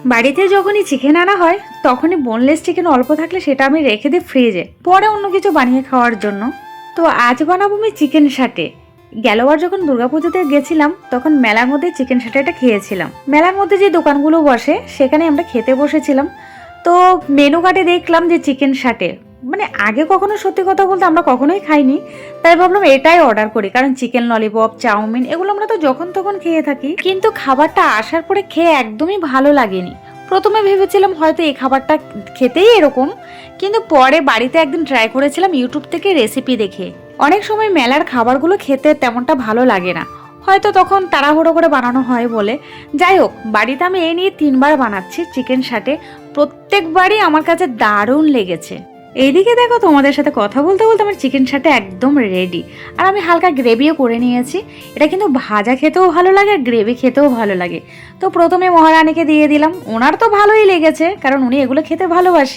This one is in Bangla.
বাড়িতে যখনই চিকেন আনা হয় তখনই বোনলেস চিকেন অল্প থাকলে সেটা আমি রেখে দিই ফ্রিজে, পরে অন্য কিছু বানিয়ে খাওয়ার জন্য। তো আজ বানাবো আমি চিকেন সাটে। গেলবার যখন দুর্গাপুজোতে গেছিলাম তখন মেলার মধ্যে চিকেন সাটেটা খেয়েছিলাম। মেলার মধ্যে যে দোকানগুলো বসে সেখানে আমরা খেতে বসেছিলাম। তো মেনু কার্ডে দেখলাম যে চিকেন সাটে, মানে আগে কখনো সত্যি কথা বলতে আমরা কখনোই খাইনি, তাই ভাবলাম এটাই অর্ডার করি, কারণ চিকেন ললিপপ চাউমিন এগুলো আমরা তো যখন তখন খেয়ে থাকি। কিন্তু খাবারটা আসার পরে খেয়ে একদমই ভালো লাগেনি। প্রথমে ভেবেছিলাম হয়তো এই খাবারটা খেতেই এরকম, কিন্তু পরে বাড়িতে একদিন ট্রাই করেছিলাম ইউটিউব থেকে রেসিপি দেখে। অনেক সময় মেলার খাবারগুলো খেতে তেমনটা ভালো লাগে না, হয়তো তখন তাড়াহুড়ো করে বানানো হয় বলে। যাই হোক, বাড়িতে আমি এই নিয়ে 3বার বানাচ্ছি চিকেন সাটে, প্রত্যেকবারই আমার কাছে দারুণ লেগেছে। এইদিকে দেখো, তোমাদের সাথে কথা বলতে বলতে আমার চিকেন সাটে একদম রেডি। আর আমি হালকা গ্রেভিও করে নিয়েছি। এটা কিন্তু ভাজা খেতেও ভালো লাগে আর গ্রেভি খেতেও ভালো লাগে। তো প্রথমে মহারানীকে দিয়ে দিলাম, ওনার তো ভালোই লেগেছে কারণ উনি এগুলো খেতে ভালোবাসে।